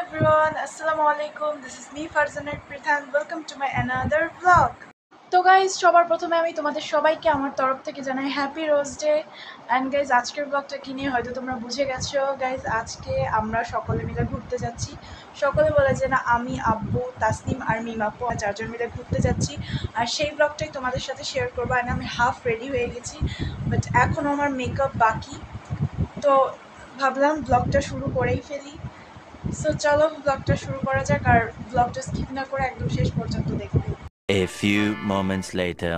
everyone, Assalamu alaikum. This is me Farzanet Prithan. Welcome to my another vlog. তো guys সবার প্রথমে আমি তোমাদের সবাইকে আমার তরফ থেকে জানাই happy rose day. And guys আজকের ব্লগটা কি নিয়ে হয়তো তোমরা বুঝে গেছো। গাইজ আজকে আমরা সকলে মিলে ঘুরতে যাচ্ছি। সকলে বলে যে না, আমি, আব্বু, তাসনিম আর মিমাপু চারজন মিলে ঘুরতে যাচ্ছি। আর সেই ব্লগটাই তোমাদের সাথে শেয়ার করবো। অ্যান্ড আমি হাফ রেডি হয়ে গেছি, বাট এখনও আমার মেকআপ বাকি। তো ভাবলাম ব্লগটা শুরু করেই ফেলি। সো চলো ব্লগটা শুরু করা যাক, আর ব্লগটা স্কিপ না করে একদম শেষ পর্যন্ত দেখবে। A few moments later.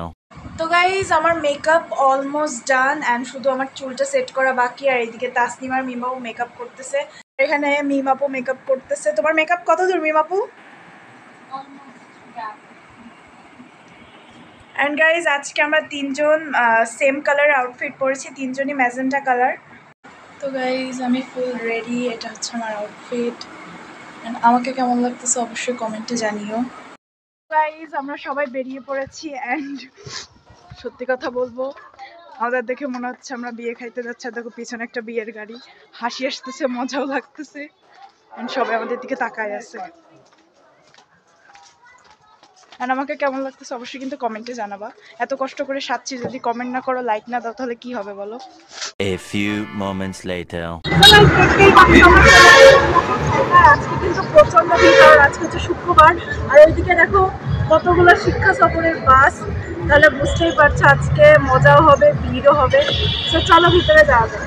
তো গাইজ আমার মেকআপ অলমোস্ট ডান, অ্যান্ড শুধু আমার চুলটা সেট করা বাকি। আর এইদিকে তাসনিম আর মিমাপু মেকআপ করতেছে। এখানে মিমাপু মেকআপ করতেছে। তোমার মেকআপ কত দূর মিমাপু? অ্যান্ড গাইজ আজকে আমরা তিনজন সেম কালার আউটফিট পরেছি, তিনজনই ম্যাজেন্টা কালার। তো গাইজ আমি ফুল রেডি, এটা হচ্ছে আমার আউটফিট। অ্যান্ড আমাকে কেমন লাগতেছে অবশ্যই কমেন্টে জানিও। গাইজ আমরা সবাই বেরিয়ে পড়েছি, অ্যান্ড সত্যি কথা বলবো, আমাদের দেখে মনে হচ্ছে আমরা বিয়ে খাইতে যাচ্ছি। দেখো পিছনে একটা বিয়ের গাড়ি, হাসি আসতেছে, মজাও লাগতেছে, অ্যান্ড সবাই আমাদের দিকে তাকায় আছে। অ্যান্ড আমাকে কেমন লাগতেছে অবশ্যই কিন্তু কমেন্টে জানাবা। এত কষ্ট করে সাজছি, যদি কমেন্ট না করো, লাইক না দাও, তাহলে কি হবে বলো? A few moments later. আজকে কিন্তু প্রচন্ড ভিড়, আর আজকে হচ্ছে শুক্রবার। আর ওইদিকে দেখো কতগুলো শিক্ষা সফরের বাস, তাহলে বুঝতেই পারছো আজকে মজাও হবে, ভিড়ও হবে। তো চলো ভিতরে যাওয়া যাক।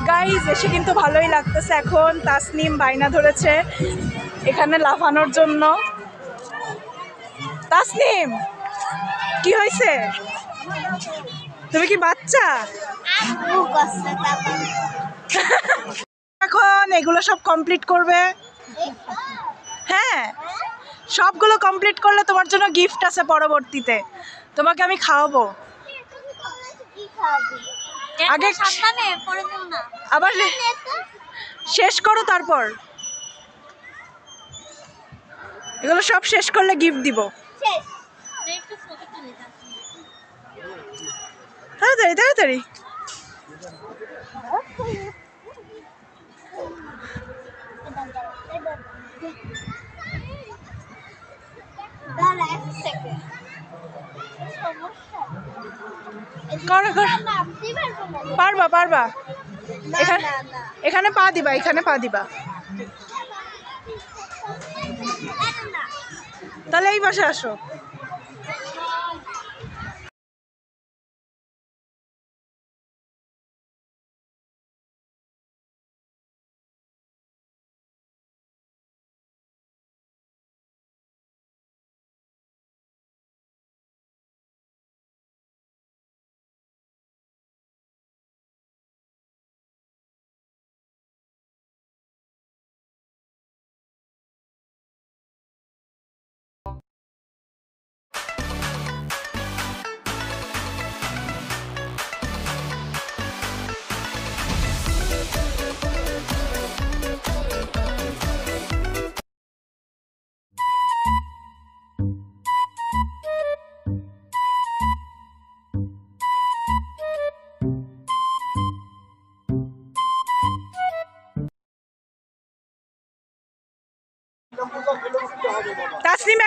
গাইজ এসে কিন্তু ভালোই লাগতেছে। এখন তাসনিম বাইনা ধরেছে এখানে লাফানোর জন্য। তাসনিম, কি হয়েছে? তুমি কি বাচ্চা? এখন এগুলো সব কমপ্লিট করবে। হ্যাঁ, সবগুলো কমপ্লিট করলে তোমার জন্য গিফট আছে পরবর্তীতে, তোমাকে আমি খাওয়াবো। আগে আবার শেষ করো, তারপর এগুলো সব শেষ করলে গিফট দিব। তাড়াতাড়ি তাড়াতাড়ি। পারবা পারবা, এখানে পা দিবা, এখানে পা দিবা, তাহলে এই পাশে আসো।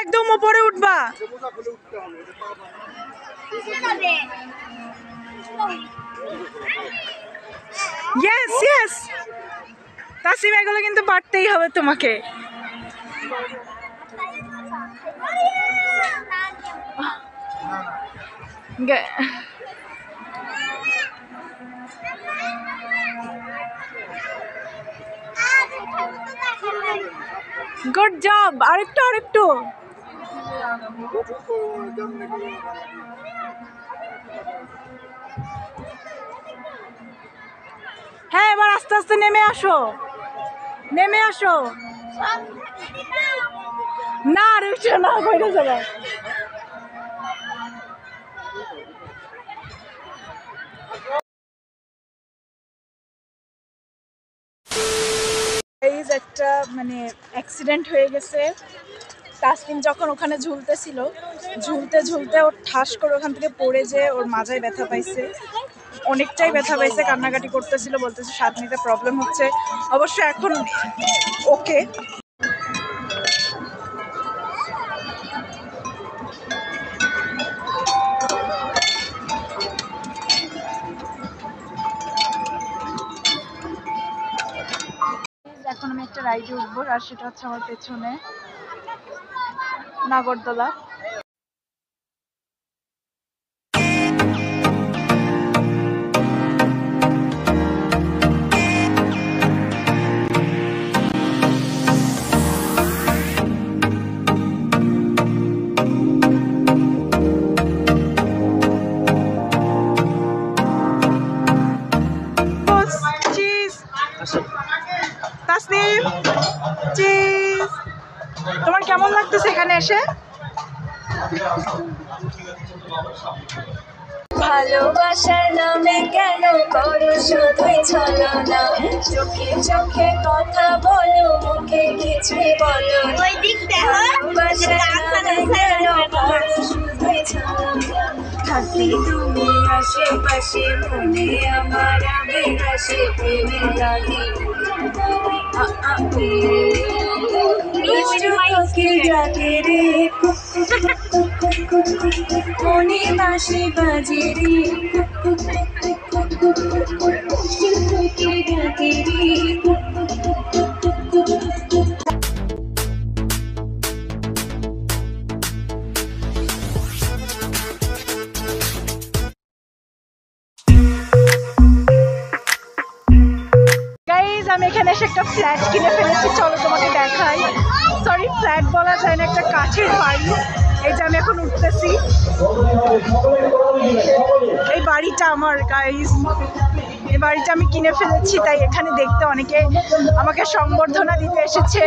একদম উপরে উঠবা। ইয়েস ইয়েস তাসিম, এগুলো কিন্তু পারতেই হবে তোমাকে। গুড জব, আরেকটু আরেকটু। হ্যাঁ, এবার আস্তে আস্তে নেমে আসো, নেমে আসো। না রিক্সা না করে যাবে। একটা মানে অ্যাক্সিডেন্ট হয়ে গেছে। তাসলিম যখন ওখানে ঝুলতেছিল, ঝুলতে ঝুলতে ওর ঠাস করে ওখান থেকে পড়ে যে ওর মাজায় ব্যথা পাইছে, অনেকটাই ব্যথা পাইছে, কান্নাকাটি করতেছিল, বলতেছে শ্বাস নিতে প্রবলেম হচ্ছে। অবশ্য এখন ওকে। এখন আমি একটা রাইডে উঠবো, আর সেটা হচ্ছে আমার পেছনে নাগরদোলা। তাসনিম চিজ, তোমার কেমন লাগতেছে এখানে এসে? ভালোবাসার নামে কেন করো শুধুই ছলনা, চোখে চোখে কথা বলো, মুখে কিছুই বলো। ভালোবাসার নামে কেন করো শুধুই ছলনা, থাকলে তুমি আশেপাশে, মনে আমার আবেগ আসে, প্রেমে লাগে ডাকে রে, মনে বাসে বাজে রে, ডাকে রে। আমি এখানে এসে একটা ফ্ল্যাট কিনে ফেলেছি, চলো তোমাকে দেখাই। সরি, ফ্ল্যাট বলা যায় না, একটা কাঠের বাড়ি। এই যে আমি এখন উঠতেছি, এই বাড়িটা আমার গাইস, এই বাড়িটা আমি কিনে ফেলেছি, তাই এখানে দেখতে অনেকে আমাকে সংবর্ধনা দিতে এসেছে।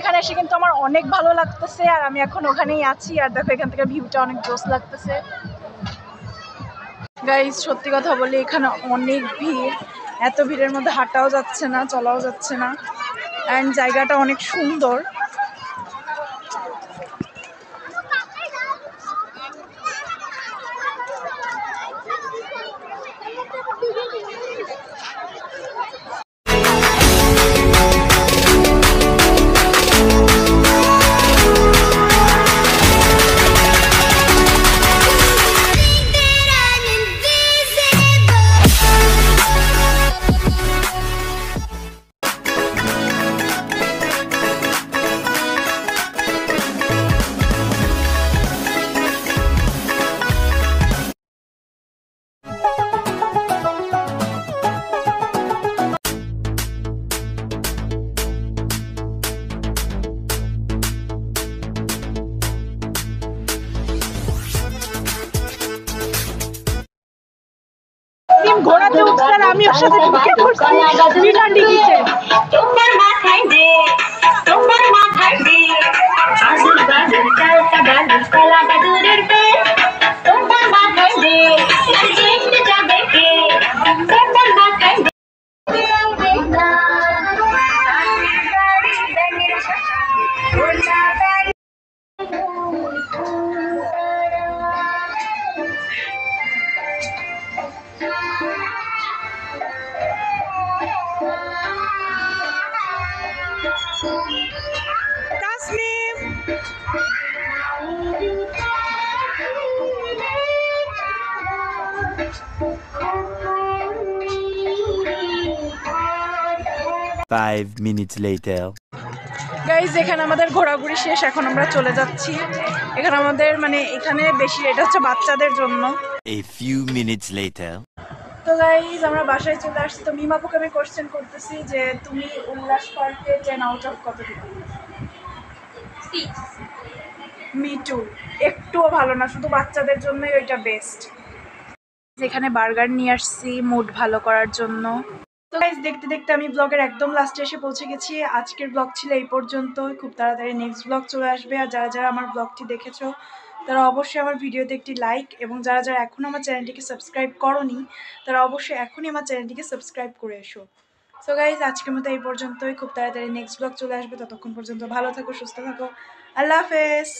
এখানে এসে কিন্তু আমার অনেক ভালো লাগতেছে, আর আমি এখন ওখানেই আছি। আর দেখো এখান থেকে ভিউটা অনেক জোস লাগতেছে। গাইস সত্যি কথা বলি, এখানে অনেক ভিড়, এত ভিড়ের মধ্যে হাঁটাও যাচ্ছে না, চলাও যাচ্ছে না। অ্যান্ড জায়গাটা অনেক সুন্দর। ঘোড়াতে উঠছেন, আমি ওর সাথে ঢুকে পড়ছি বিনা টিকিটে। তোমার মাথায় দে, তোমার মাথায় দে, আজুর বাজুর চালটা বাজুর কলাটা দূরের পে, তোমার মাথায় দে, দেখতে যাবে কে, তোমার মাথায় দে। স্নিপ Five minutes later. গাইজ এখানে আমাদের ঘোরাঘুরি শেষ, এখন আমরা চলে যাচ্ছি। এখানে আমাদের মানে এখানে বেশি এটা হচ্ছে বাচ্চাদের জন্য। A few minutes later. তো গাইজ আমরা বাসায় চলে আসছি। তো মিমাপুকে আমি কোশ্চেন করতেছি যে তুমি উল্লাস পার্কে 10 আউট অফ কত দিবে? 6 মি টু, একটুও ভালো না, শুধু বাচ্চাদের জন্যই ওইটা বেস্ট। যেখানে বার্গার নিয়ে আসছি মুড ভালো করার জন্য। তো গাইজ দেখতে দেখতে আমি ব্লগের একদম লাস্টে এসে পৌঁছে গেছি। আজকের ব্লগ ছিল এই পর্যন্ত। খুব তাড়াতাড়ি নেক্সট ব্লগ চলে আসবে। আর যারা যারা আমার ব্লগটি দেখেছো তারা অবশ্যই আমার ভিডিওতে একটি লাইক, এবং যারা যারা এখনও আমার চ্যানেলটিকে সাবস্ক্রাইব করোনি তারা অবশ্যই এখনই আমার চ্যানেলটিকে সাবস্ক্রাইব করে এসো। সো গাইজ আজকের মতো এই পর্যন্তই। খুব তাড়াতাড়ি নেক্সট ব্লগ চলে আসবে। ততক্ষণ পর্যন্ত ভালো থাকো, সুস্থ থাকো। আল্লাহ হাফেজ।